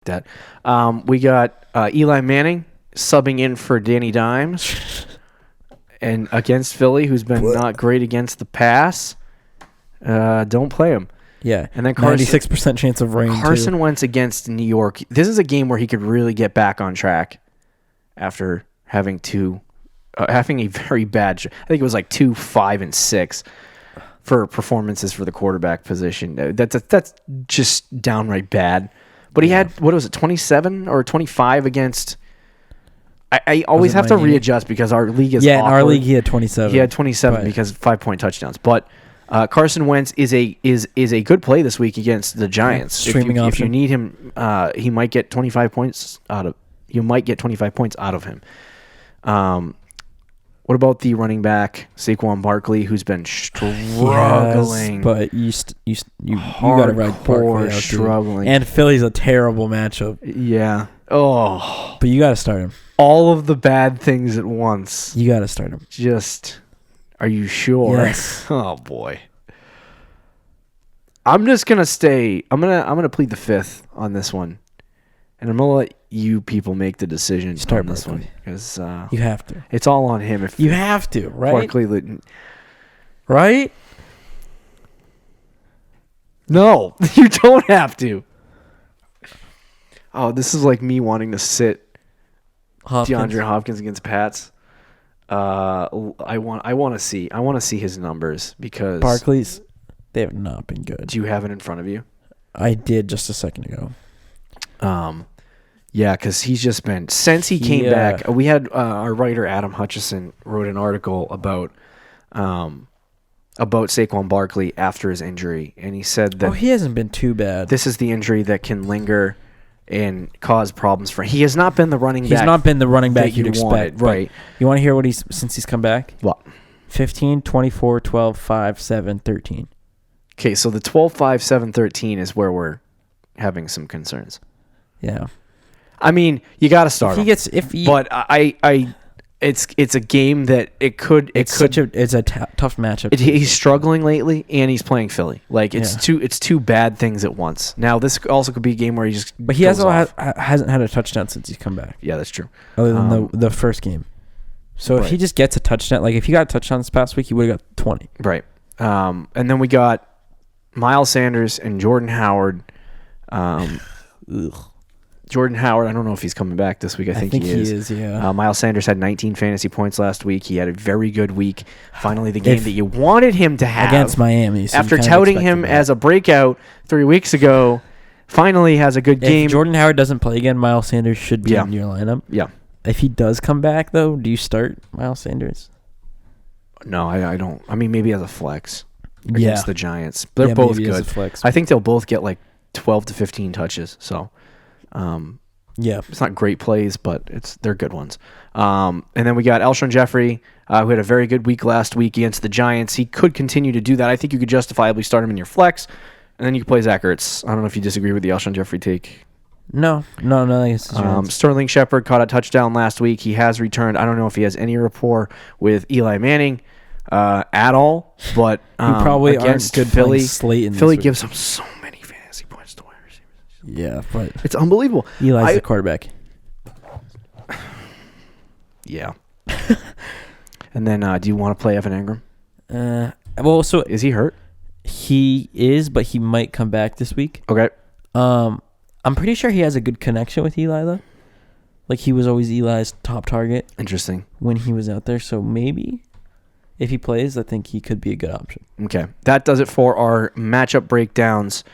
that. We got Eli Manning subbing in for Danny Dimes and against Philly, who's been not great against the pass. Don't play him. Yeah, and then 96% chance of rain. Carson Wentz against New York. This is a game where he could really get back on track after having a very bad. I think it was like 2, 5, and 6 for performances for the quarterback position. That's just downright bad. But he had, what was it, 27 or 25 against. I always have to readjust because our league is awkward. In our league he had 27. He had 27 because 5-point touchdowns. But Carson Wentz is a good play this week against the Giants. If you need him, he might get 25 points out of. You might get 25 points out of him. What about the running back Saquon Barkley, who's been struggling? Yes, but you got to ride Barkley out, struggling. And Philly's a terrible matchup. Yeah. Oh, but you got to start him. All of the bad things at once. You got to start him. Are you sure? Yes. Oh boy. I'm just gonna stay. I'm gonna plead the fifth on this one, and I'm gonna let you people make the decision on this one because you have to. It's all on him. If you have to, right? Barkley, right? No, you don't have to. Oh, this is like me wanting to sit DeAndre Hopkins against Pats. I want to see his numbers because Barkley's, they have not been good. Do you have it in front of you? I did just a second ago. Yeah, because he's just been since he came back. We had our writer Adam Hutchison wrote an article about Saquon Barkley after his injury, and he said that he hasn't been too bad. This is the injury that can linger and cause problems for him. He has not been the running back. He's not been the running back you'd expect. Right. You want to hear what since he's come back? What? 15, 24, 12, 5, 7, 13. Okay, so the 12, 5, 7, 13 is where we're having some concerns. Yeah. I mean, you got to start him. But it's a game that it's a tough matchup. He's struggling lately, and he's playing Philly. Like it's two bad things at once. Now this also could be a game where he just. But he hasn't had a touchdown since he's come back. Yeah, that's true. Other than the first game, so if he just gets a touchdown, like if he got a touchdown this past week, he would have got 20. Right. And then we got Miles Sanders and Jordan Howard. Jordan Howard, I don't know if he's coming back this week. I think he is. Yeah. Miles Sanders had 19 fantasy points last week. He had a very good week. Finally, the game that you wanted him to have against Miami. So after touting him as a breakout 3 weeks ago, finally has a good game. If Jordan Howard doesn't play again, Miles Sanders should be in your lineup. Yeah. If he does come back, though, do you start Miles Sanders? No, I don't. I mean, maybe as a flex against the Giants. They're both good. Flex. I think they'll both get like 12 to 15 touches. So. It's not great plays, but they're good ones. And then we got Alshon Jeffery, who had a very good week last week against the Giants. He could continue to do that. I think you could justifiably start him in your flex, and then you can play Zach Ertz. I don't know if you disagree with the Alshon Jeffery take. No. Sterling Shepard caught a touchdown last week. He has returned. I don't know if he has any rapport with Eli Manning at all, but he probably against good Philly. Philly gives him so many fantasy points to wide receivers. Yeah, but it's unbelievable. Eli's the quarterback. Yeah. And then, do you want to play Evan Engram? So is he hurt? He is, but he might come back this week. Okay. I'm pretty sure he has a good connection with Eli, though. Like, he was always Eli's top target. Interesting. When he was out there, so maybe if he plays, I think he could be a good option. Okay. That does it for our matchup breakdowns